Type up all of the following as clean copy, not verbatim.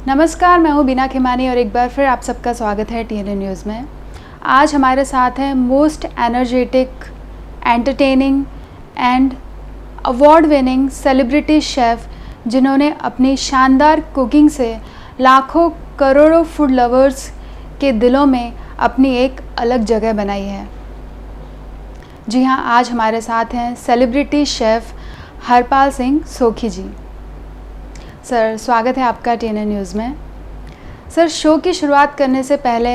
नमस्कार, मैं हूँ बीना खिमानी और एक बार फिर आप सबका स्वागत है TNN न्यूज़ में। आज हमारे साथ हैं most energetic, entertaining and award winning celebrity chef, जिन्होंने अपनी शानदार कुकिंग से लाखों करोड़ों फूड लवर्स के दिलों में अपनी एक अलग जगह बनाई है। जी हाँ, आज हमारे साथ हैं सेलिब्रिटी शेफ़ हरपाल सिंह सोखी जी। सर, स्वागत है आपका TNN न्यूज़ में। सर, शो की शुरुआत करने से पहले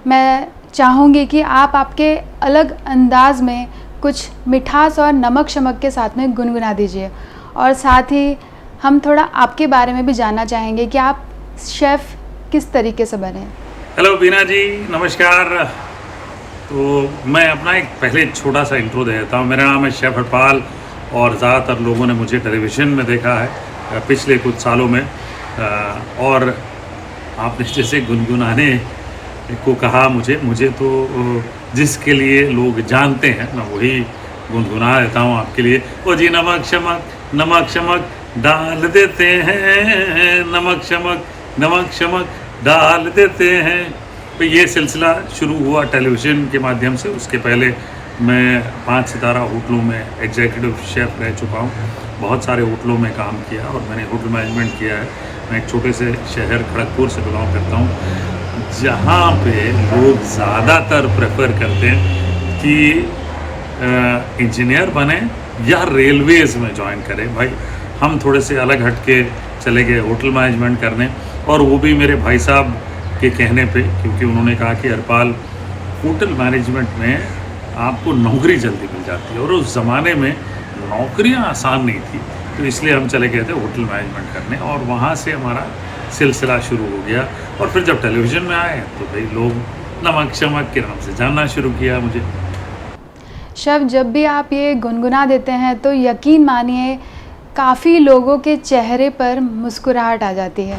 मैं चाहूँगी कि आप आपके अलग अंदाज़ में कुछ मिठास और नमक शमक के साथ में गुनगुना दीजिए, और साथ ही हम थोड़ा आपके बारे में भी जानना चाहेंगे कि आप शेफ़ किस तरीके से बने। हेलो बीना जी, नमस्कार। तो मैं अपना एक पहले छोटा सा इंट्रो दे देता हूँ। मेरा नाम है शेफ़ हरपाल और ज़्यादातर लोगों ने मुझे टेलीविज़न में देखा है पिछले कुछ सालों में। और आपने जैसे गुनगुनाने को कहा, मुझे तो जिसके लिए लोग जानते हैं मैं वही गुनगुना देता हूँ आपके लिए। ओ जी, नमक शमक डाल देते हैं, नमक शमक डाल देते हैं। तो ये सिलसिला शुरू हुआ टेलीविज़न के माध्यम से। उसके पहले मैं 5 सितारा होटलों में एग्जीक्यूटिव शेफ़ रह चुका हूँ। बहुत सारे होटलों में काम किया और मैंने होटल मैनेजमेंट किया है। मैं एक छोटे से शहर खड़गपुर से बिलोंग करता हूँ, जहाँ पे लोग ज़्यादातर प्रेफर करते हैं कि इंजीनियर बने या रेलवेज़ में ज्वाइन करें। भाई, हम थोड़े से अलग हट के चले गए होटल मैनेजमेंट करने, और वो भी मेरे भाई साहब के कहने पे, क्योंकि उन्होंने कहा कि हरपाल, होटल मैनेजमेंट में आपको नौकरी जल्दी मिल जाती है, और उस ज़माने में नौकरियां आसान नहीं थी, तो इसलिए हम चले गए थे होटल मैनेजमेंट करने, और वहाँ से हमारा सिलसिला शुरू हो गया। और फिर जब टेलीविज़न में आए तो भाई लोग नमक शमक के नाम से जानना शुरू किया मुझे। शेफ़, जब भी आप ये गुनगुना देते हैं तो यकीन मानिए काफ़ी लोगों के चेहरे पर मुस्कुराहट आ जाती है।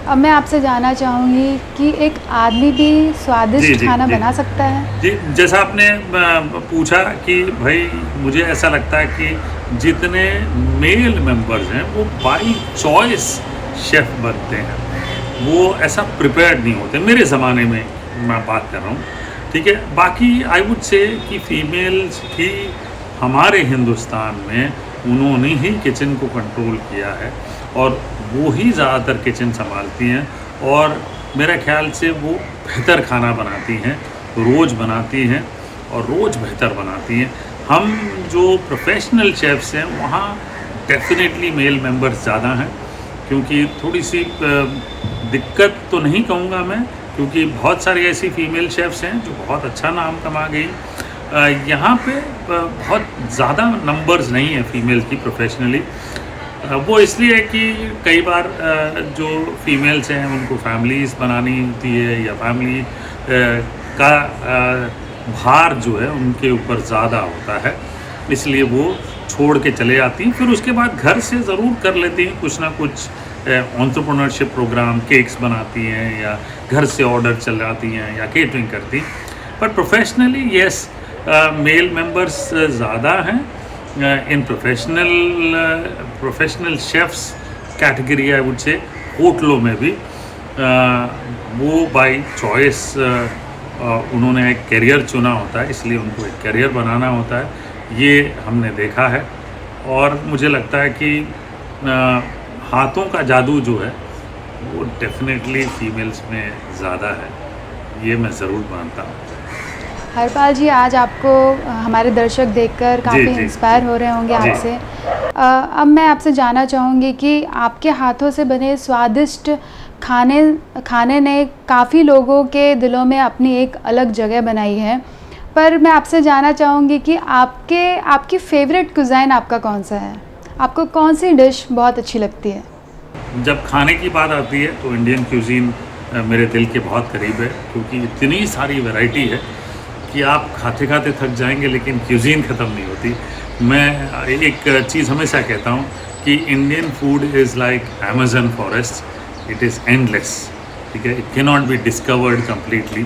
अब मैं आपसे जानना चाहूँगी कि एक आदमी भी स्वादिष्ट खाना बना सकता है? जी, जैसा आपने पूछा कि भाई मुझे ऐसा लगता है कि जितने मेल मेंबर्स हैं वो बाई चॉइस शेफ़ बनते हैं, वो ऐसा प्रिपेयर्ड नहीं होते। मेरे ज़माने में मैं बात कर रहा हूँ, ठीक है। बाकी आई वुड से कि फीमेल्स ही हमारे हिंदुस्तान में उन्होंने ही किचन को कंट्रोल किया है, और वो ही ज़्यादातर किचन संभालती हैं, और मेरा ख्याल से वो बेहतर खाना बनाती हैं, रोज़ बनाती हैं और रोज़ बेहतर बनाती हैं। हम जो प्रोफेशनल शेफ़्स हैं वहाँ डेफिनेटली मेल मेंबर्स ज़्यादा हैं, क्योंकि थोड़ी सी दिक्कत तो नहीं कहूँगा मैं, क्योंकि बहुत सारी ऐसी फ़ीमेल शेफ़्स हैं जो बहुत अच्छा नाम कमा गई। यहाँ पे बहुत ज़्यादा नंबर्स नहीं है फ़ीमेल की प्रोफेशनली। वो इसलिए है कि कई बार जो फीमेल्स हैं उनको फैमिलीज़ बनानी होती है, या फैमिली का भार जो है उनके ऊपर ज़्यादा होता है, इसलिए वो छोड़ के चले जाती हैं। फिर उसके बाद घर से ज़रूर कर लेती हैं कुछ ना कुछ एंटरप्रेन्योरशिप प्रोग्राम, केक्स बनाती हैं, या घर से ऑर्डर चलाती हैं, या केटरिंग करती हैं। पर प्रोफेशनली येस, मेल मेंबर्स ज़्यादा हैं in professional chefs category, I would say. होटलों में भी वो बाय चॉइस उन्होंने एक करियर चुना होता है, इसलिए उनको एक करियर बनाना होता है, ये हमने देखा है। और मुझे लगता है कि हाथों का जादू जो है वो डेफिनेटली फीमेल्स में ज़्यादा है, ये मैं ज़रूर मानता हूँ। हरपाल जी, आज आपको हमारे दर्शक देखकर काफ़ी इंस्पायर हो रहे होंगे आपसे। अब मैं आपसे जानना चाहूँगी कि आपके हाथों से बने स्वादिष्ट खाने ने काफ़ी लोगों के दिलों में अपनी एक अलग जगह बनाई है, पर मैं आपसे जानना चाहूँगी कि आपकी फ़ेवरेट कुज़ाइन आपका कौन सा है? आपको कौन सी डिश बहुत अच्छी लगती है? जब खाने की बात आती है तो इंडियन क्यूज़ीन मेरे दिल के बहुत करीब है, क्योंकि इतनी सारी वैरायटी है कि आप खाते खाते थक जाएंगे, लेकिन क्यूज़ीन ख़त्म नहीं होती। मैं एक चीज़ हमेशा कहता हूँ कि Indian food is like Amazon forest, it is endless, ठीक है। It can not be discovered completely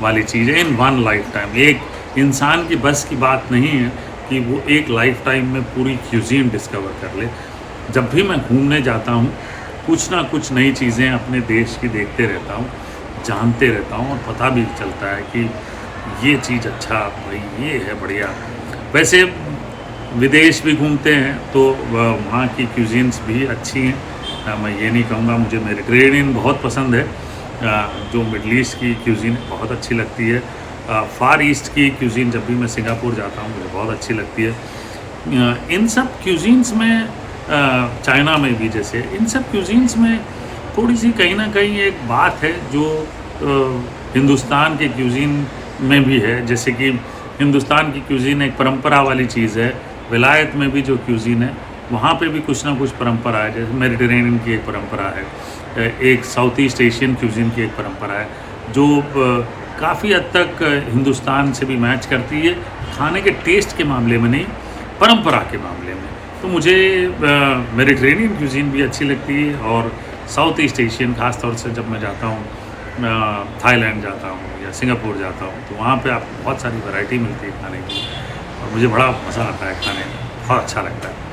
वाली चीज़ है इन वन लाइफ टाइम। एक इंसान की बस की बात नहीं है कि वो एक लाइफ टाइम में पूरी क्यूज़ीन डिस्कवर कर ले। जब भी मैं घूमने जाता हूँ कुछ ना कुछ नई चीज़ें अपने देश की देखते रहता हूँ, जानते रहता हूँ और पता भी चलता है कि ये चीज़ अच्छा भाई ये है बढ़िया। वैसे विदेश भी घूमते हैं तो वहाँ की क्यूजीन्स भी अच्छी हैं। मैं ये नहीं कहूँगा, मुझे मेडिटेरेनियन बहुत पसंद है। जो मिडल ईस्ट की क्यूजीन बहुत अच्छी लगती है। फार ईस्ट की क्यूजीन जब भी मैं सिंगापुर जाता हूँ मुझे बहुत अच्छी लगती है। इन सब क्यूजीन्स में चाइना में भी जैसे इन सब क्यूजीन्स में थोड़ी सी कहीं ना कहीं एक बात है जो हिंदुस्तान के क्यूजीन में भी है। जैसे कि हिंदुस्तान की क्यूजीन एक परंपरा वाली चीज़ है, विलायत में भी जो क्यूजीन है वहाँ पे भी कुछ ना कुछ परंपरा है। जैसे मेडिटेरेनियन की एक परंपरा है, एक साउथ ईस्ट एशियन क्यूजीन की एक परंपरा है जो काफ़ी हद तक हिंदुस्तान से भी मैच करती है, खाने के टेस्ट के मामले में नहीं, परंपरा के मामले में। तो मुझे मेडिटेरेनियन क्यूजीन भी अच्छी लगती है और साउथ ईस्ट एशियन, ख़ास तौर से जब मैं जाता हूँ थाईलैंड जाता हूँ या सिंगापुर जाता हूँ तो वहाँ पे आपको बहुत सारी वैरायटी मिलती है खाने की और मुझे बड़ा मज़ा आता है खाने में, बहुत अच्छा लगता है।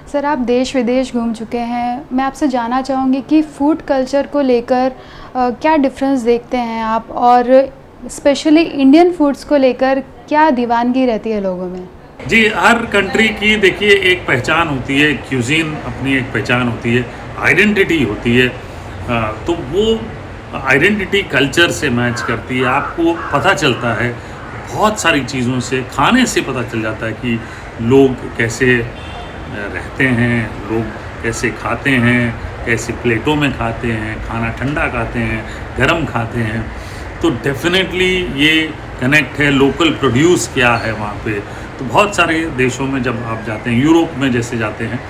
सर, आप देश विदेश घूम चुके हैं, मैं आपसे जानना चाहूँगी कि फ़ूड कल्चर को लेकर क्या डिफरेंस देखते हैं आप, और स्पेशली इंडियन फूड्स को लेकर क्या दीवानगी रहती है लोगों में? जी, हर कंट्री की देखिए एक पहचान होती है, क्यूजीन अपनी एक पहचान होती है, आइडेंटिटी होती है। तो वो आइडेंटिटी कल्चर से मैच करती है। आपको पता चलता है बहुत सारी चीज़ों से, खाने से पता चल जाता है कि लोग कैसे रहते हैं, लोग कैसे खाते हैं, कैसे प्लेटों में खाते हैं, खाना ठंडा खाते हैं, गरम खाते हैं। तो डेफिनेटली ये कनेक्ट है, लोकल प्रोड्यूस क्या है वहाँ पे। तो बहुत सारे देशों में जब आप जाते हैं, यूरोप में जैसे जाते हैं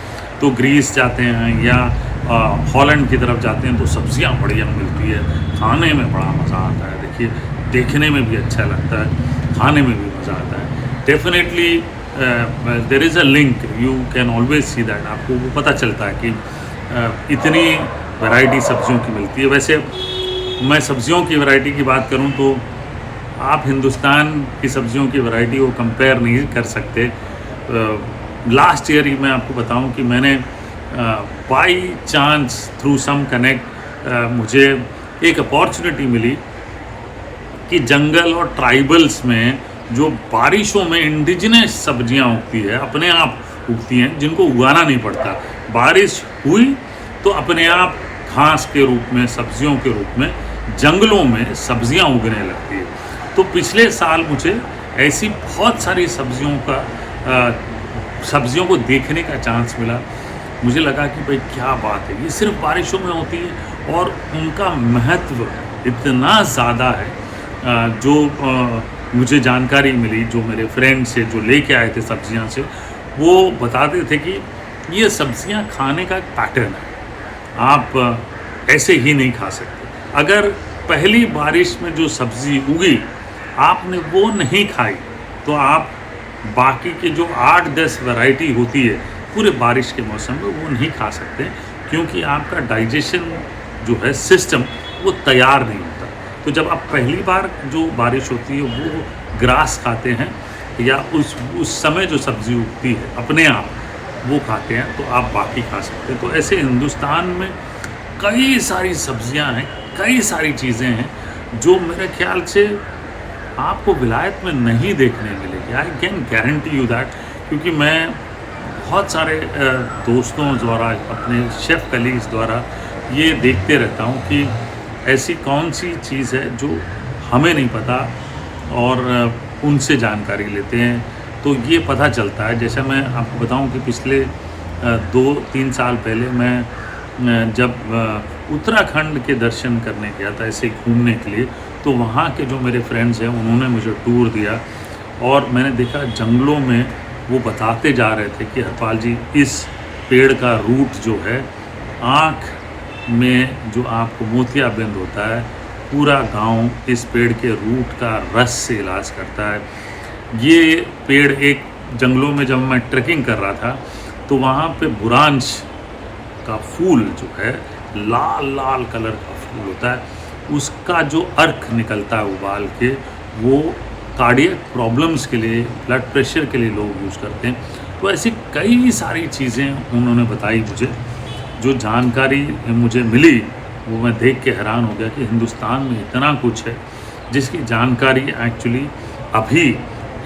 तो ग्रीस जाते हैं या हॉलैंड की तरफ जाते हैं तो सब्जियां बढ़िया मिलती है, खाने में बड़ा मज़ा आता है। देखिए, देखने में भी अच्छा लगता है, खाने में भी मज़ा आता है। Definitely there is a link, you can always see that. आपको वो पता चलता है कि इतनी वैरायटी सब्जियों की मिलती है। वैसे मैं सब्जियों की वैरायटी की बात करूं तो आप हिंदुस्तान की सब्जियों की वैरायटी को कंपेयर नहीं कर सकते। लास्ट ईयर ही मैं आपको बताऊं कि मैंने by chance through some connect मुझे एक अपॉर्चुनिटी मिली कि जंगल और ट्राइबल्स में जो बारिशों में इंडिजिनस सब्जियां उगती है, अपने आप उगती हैं, जिनको उगाना नहीं पड़ता। बारिश हुई तो अपने आप घास के रूप में, सब्जियों के रूप में जंगलों में सब्जियां उगने लगती है। तो पिछले साल मुझे ऐसी बहुत सारी सब्जियों को देखने का चांस मिला। मुझे लगा कि भाई क्या बात है, ये सिर्फ बारिशों में होती है और उनका महत्व इतना ज़्यादा है। जो मुझे जानकारी मिली, जो मेरे फ्रेंड से जो लेके आए थे सब्जियां से, वो बताते थे कि ये सब्जियां खाने का एक पैटर्न है, आप ऐसे ही नहीं खा सकते। अगर पहली बारिश में जो सब्ज़ी उगी आपने वो नहीं खाई तो आप बाकी के जो 8-10 वैरायटी होती है पूरे बारिश के मौसम में वो नहीं खा सकते, क्योंकि आपका डाइजेशन जो है सिस्टम वो तैयार नहीं होता। तो जब आप पहली बार जो बारिश होती है वो ग्रास खाते हैं या उस समय जो सब्ज़ी उगती है अपने आप वो खाते हैं तो आप बाकी खा सकते हैं। तो ऐसे हिंदुस्तान में कई सारी सब्जियां हैं, कई सारी चीज़ें हैं जो मेरे ख्याल से आपको विलायत में नहीं देखने मिलेगी। I can guarantee you that, क्योंकि मैं बहुत सारे दोस्तों द्वारा, अपने शेफ़ कलीग्स द्वारा ये देखते रहता हूँ कि ऐसी कौन सी चीज़ है जो हमें नहीं पता और उनसे जानकारी लेते हैं तो ये पता चलता है। जैसे मैं आपको बताऊं कि पिछले 2-3 साल पहले मैं जब उत्तराखंड के दर्शन करने गया था ऐसे घूमने के लिए, तो वहाँ के जो मेरे फ्रेंड्स हैं उन्होंने मुझे टूर दिया और मैंने देखा जंगलों में वो बताते जा रहे थे कि हरपाल जी, इस पेड़ का रूट जो है, आँख में जो आपको मोतियाबिंद होता है, पूरा गांव इस पेड़ के रूट का रस से इलाज करता है। ये पेड़ एक जंगलों में जब मैं ट्रैकिंग कर रहा था तो वहाँ पे बुरांश का फूल जो है, लाल लाल कलर का फूल होता है, उसका जो अर्क निकलता है उबाल के, वो कार्डियक प्रॉब्लम्स के लिए, ब्लड प्रेशर के लिए लोग यूज़ करते हैं। तो ऐसी कई सारी चीज़ें उन्होंने बताई मुझे जो जानकारी मुझे मिली वो मैं देख के हैरान हो गया कि हिंदुस्तान में इतना कुछ है जिसकी जानकारी एक्चुअली अभी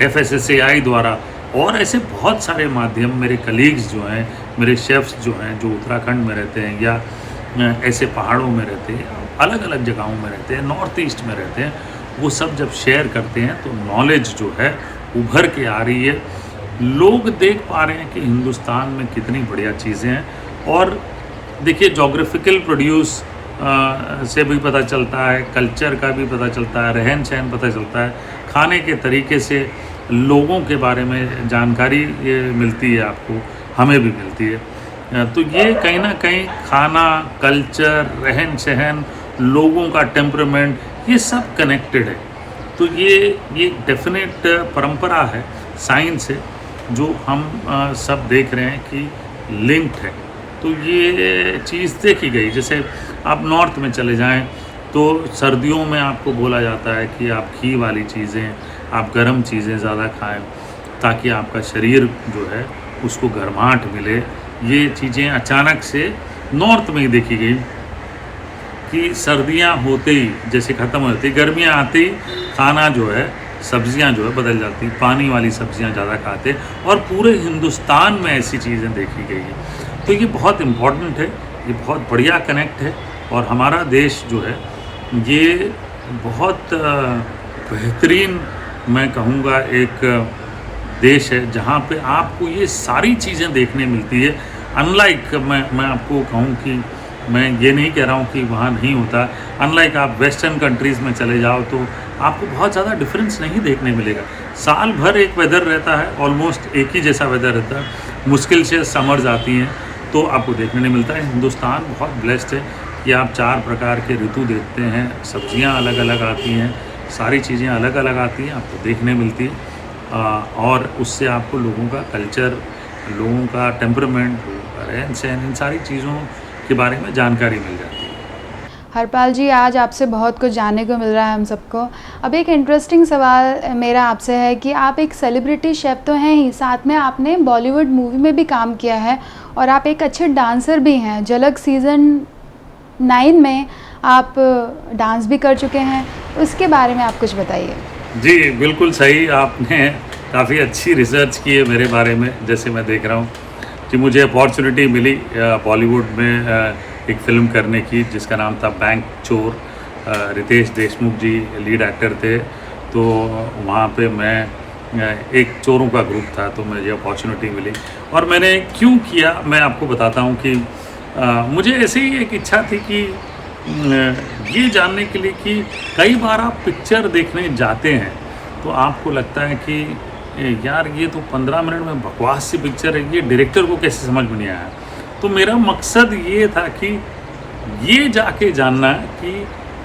FSSAI द्वारा और ऐसे बहुत सारे माध्यम, मेरे कलीग्स जो हैं, मेरे शेफ्स जो हैं, जो उत्तराखंड में रहते हैं या ऐसे पहाड़ों में रहते हैं, अलग अलग जगहों में रहते हैं, नॉर्थ ईस्ट में रहते हैं, वो सब जब शेयर करते हैं तो नॉलेज जो है उभर के आ रही है। लोग देख पा रहे हैं कि हिंदुस्तान में कितनी बढ़िया चीज़ें हैं। और देखिए, जोग्राफिकल प्रोड्यूस से भी पता चलता है, कल्चर का भी पता चलता है, रहन सहन पता चलता है, खाने के तरीके से लोगों के बारे में जानकारी ये मिलती है आपको, हमें भी मिलती है। तो ये कहीं ना कहीं खाना, कल्चर, रहन सहन, लोगों का टेम्परामेंट, ये सब कनेक्टेड है। तो ये डेफिनेट परंपरा है, साइंस है, जो हम सब देख रहे हैं कि लिंक्ड है। तो ये चीज़ देखी गई। जैसे आप नॉर्थ में चले जाएं तो सर्दियों में आपको बोला जाता है कि आप घी वाली चीज़ें, आप गर्म चीज़ें ज़्यादा खाएं ताकि आपका शरीर जो है उसको गर्माहट मिले। ये चीज़ें अचानक से नॉर्थ में ही देखी गई कि सर्दियां होते ही जैसे ख़त्म हो जाती, गर्मियां आते ही खाना जो है, सब्जियां जो है बदल जाती, पानी वाली सब्जियां ज़्यादा खाते, और पूरे हिंदुस्तान में ऐसी चीज़ें देखी गई है। तो ये बहुत इम्पॉर्टेंट है, ये बहुत बढ़िया कनेक्ट है। और हमारा देश जो है ये बहुत बेहतरीन, मैं कहूँगा, एक देश है जहाँ पे आपको ये सारी चीज़ें देखने मिलती है। अनलाइक, मैं आपको कहूँ कि मैं ये नहीं कह रहा हूँ कि वहाँ नहीं होता, अनलाइक आप वेस्टर्न कंट्रीज़ में चले जाओ तो आपको बहुत ज़्यादा डिफरेंस नहीं देखने मिलेगा। साल भर एक वेदर रहता है, ऑलमोस्ट एक ही जैसा वेदर रहता है, मुश्किल से समर्स आती हैं तो आपको देखने नहीं मिलता है। हिंदुस्तान बहुत ब्लेस्ड है कि आप 4 प्रकार के ऋतु देखते हैं, सब्जियां अलग अलग आती हैं, सारी चीज़ें अलग अलग आती हैं, आपको देखने मिलती है। और उससे आपको लोगों का कल्चर, लोगों का टेम्परामेंट, लोगों का रहन सहन, इन सारी चीज़ों के बारे में जानकारी मिल जाती है। हरपाल जी, आज आपसे बहुत कुछ जानने को मिल रहा है हम सबको। अब एक इंटरेस्टिंग सवाल मेरा आपसे है कि आप एक सेलिब्रिटी शेफ़ तो हैं ही, साथ में आपने बॉलीवुड मूवी में भी काम किया है और आप एक अच्छे डांसर भी हैं। झलक सीज़न 9 में आप डांस भी कर चुके हैं, उसके बारे में आप कुछ बताइए। जी, बिल्कुल सही, आपने काफ़ी अच्छी रिसर्च की है मेरे बारे में। जैसे मैं देख रहा हूँ कि मुझे अपॉर्चुनिटी मिली बॉलीवुड में एक फ़िल्म करने की जिसका नाम था बैंक चोर। रितेश देशमुख जी लीड एक्टर थे। तो वहाँ पे मैं एक चोरों का ग्रुप था, तो मुझे अपॉर्चुनिटी मिली। और मैंने क्यों किया मैं आपको बताता हूँ कि मुझे ऐसे ही एक इच्छा थी कि ये जानने के लिए कि कई बार आप पिक्चर देखने जाते हैं तो आपको लगता है कि यार ये तो 15 मिनट में बकवास सी पिक्चर है, ये डायरेक्टर को कैसे समझ में नहीं आया। तो मेरा मकसद ये था कि ये जाके जानना कि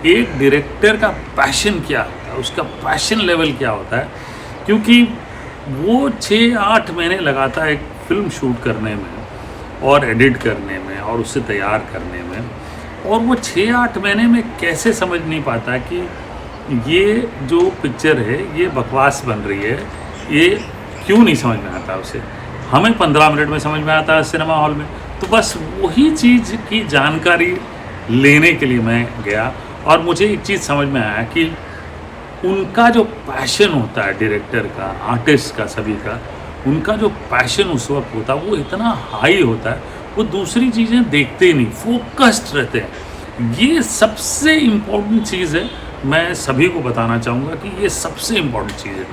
एक डायरेक्टर का पैशन क्या होता है, उसका पैशन लेवल क्या होता है। क्योंकि वो 6-8 महीने लगाता है एक फ़िल्म शूट करने में और एडिट करने में और उसे तैयार करने में, और वो 6-8 महीने में कैसे समझ नहीं पाता कि ये जो पिक्चर है ये बकवास बन रही है, ये क्यों नहीं समझ में आता उसे। हमें 15 मिनट में समझ में आता है सिनेमा हॉल में। तो बस वही चीज़ की जानकारी लेने के लिए मैं गया और मुझे एक चीज़ समझ में आया कि उनका जो पैशन होता है डायरेक्टर का, आर्टिस्ट का, सभी का, उनका जो पैशन उस वक्त होता है वो इतना हाई होता है, वो दूसरी चीज़ें देखते ही नहीं, फोकस्ड रहते हैं। ये सबसे इम्पोर्टेंट चीज़ है। मैं सभी को बताना चाहूँगा कि ये सबसे इम्पोर्टेंट चीज़ है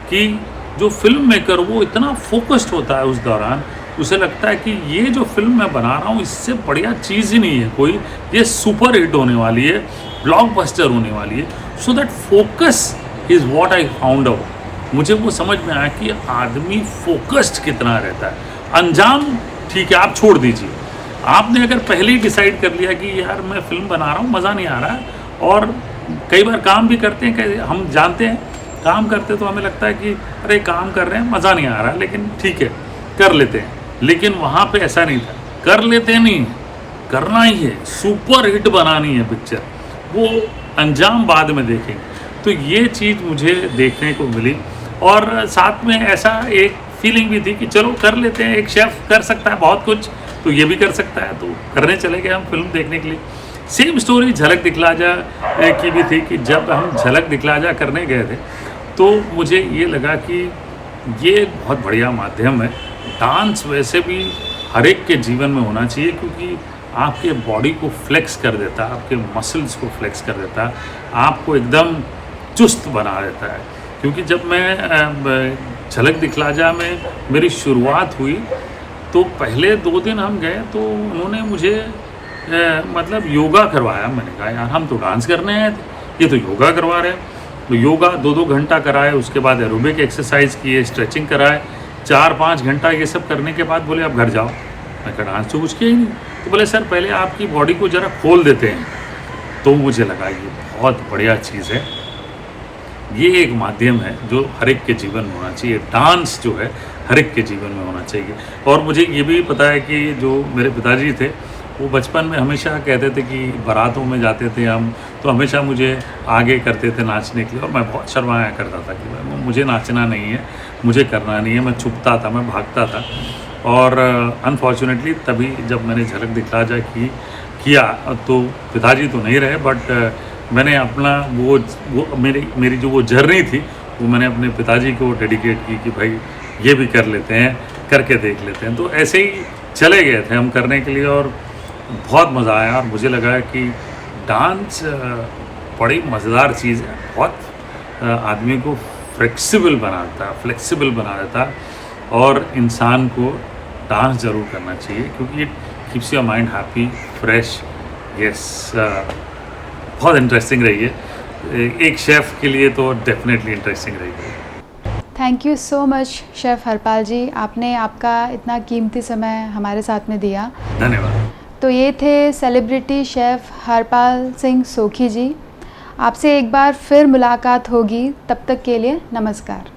कि जो फिल्म मेकर वो इतना फोकस्ड होता है उस दौरान, उसे लगता है कि ये जो फिल्म मैं बना रहा हूँ इससे बढ़िया चीज़ ही नहीं है कोई, ये सुपर हिट होने वाली है, ब्लॉकबस्टर होने वाली है। So that focus is what I found out. मुझे वो समझ में आया कि आदमी फोकस्ड कितना रहता है। अंजाम ठीक है, आप छोड़ दीजिए। आपने अगर पहले ही डिसाइड कर लिया कि यार मैं फिल्म बना रहा हूँ, मज़ा नहीं आ रहा है, और कई बार काम भी करते हैं, कैसे हम जानते हैं काम करते तो हमें लगता है कि अरे काम कर रहे हैं, मज़ा नहीं आ रहा, लेकिन ठीक है कर लेते हैं। लेकिन वहाँ पे ऐसा नहीं था, कर लेते नहीं, करना ही है, सुपर हिट बनानी है पिक्चर, वो अंजाम बाद में देखेंगे। तो ये चीज़ मुझे देखने को मिली और साथ में ऐसा एक फीलिंग भी थी कि चलो कर लेते हैं, एक शेफ़ कर सकता है बहुत कुछ, तो ये भी कर सकता है, तो करने चले गए हम फिल्म देखने के लिए। सेम स्टोरी झलक दिखला जा की भी थी कि जब हम झलक दिखला जा करने गए थे तो मुझे ये लगा कि ये एक बहुत बढ़िया माध्यम है। डांस वैसे भी हर एक के जीवन में होना चाहिए, क्योंकि आपके बॉडी को फ्लेक्स कर देता है, आपके मसल्स को फ्लेक्स कर देता है, आपको एकदम चुस्त बना देता है। क्योंकि जब मैं झलक दिखला जा में मेरी शुरुआत हुई तो पहले 2 दिन हम गए तो उन्होंने मुझे मतलब योगा करवाया। मैंने कहा यार हम तो डांस करने आए थे, ये तो योगा करवा रहे हैं। तो योगा 2-2 घंटा कराए, उसके बाद एरोबिक एक्सरसाइज किए, स्ट्रेचिंग कराए, 4-5 घंटा ये सब करने के बाद बोले अब घर जाओ। मैं कहा डांस तो कुछ किया ही नहीं। तो बोले सर पहले आपकी बॉडी को ज़रा खोल देते हैं। तो मुझे लगा ये बहुत बढ़िया चीज़ है, ये एक माध्यम है जो हर एक के जीवन में होना चाहिए। डांस जो है हर एक के जीवन में होना चाहिए। और मुझे ये भी पता है कि जो मेरे पिताजी थे वो बचपन में हमेशा कहते थे कि बारातों में जाते थे हम, तो हमेशा मुझे आगे करते थे नाचने के लिए, और मैं बहुत शर्माया करता था कि मुझे नाचना नहीं है, मुझे करना नहीं है। मैं छुपता था, मैं भागता था। और अनफॉर्चुनेटली तभी जब मैंने झलक दिखला जा किया तो पिताजी तो नहीं रहे, बट मैंने अपना वो मेरी जो वो जर्नी थी वो मैंने अपने पिताजी को डेडिकेट की कि भाई ये भी कर लेते हैं, करके देख लेते हैं। तो ऐसे ही चले गए थे हम करने के लिए और बहुत मज़ा आया। और मुझे लगा कि डांस बड़ी मज़ेदार चीज़ है, बहुत आदमी को फ्लेक्सिबल बना देता है और इंसान को डांस ज़रूर करना चाहिए, क्योंकि it keeps your mind happy, fresh. Yes, बहुत इंटरेस्टिंग रही है। एक शेफ़ के लिए तो डेफिनेटली इंटरेस्टिंग रही है। Thank you so much chef Harpal ji, आपने आपका इतना कीमती समय हमारे साथ में दिया। धन्यवाद। तो ये थे सेलिब्रिटी शेफ़ हरपाल सिंह सोखी जी। आपसे एक बार फिर मुलाकात होगी, तब तक के लिए नमस्कार।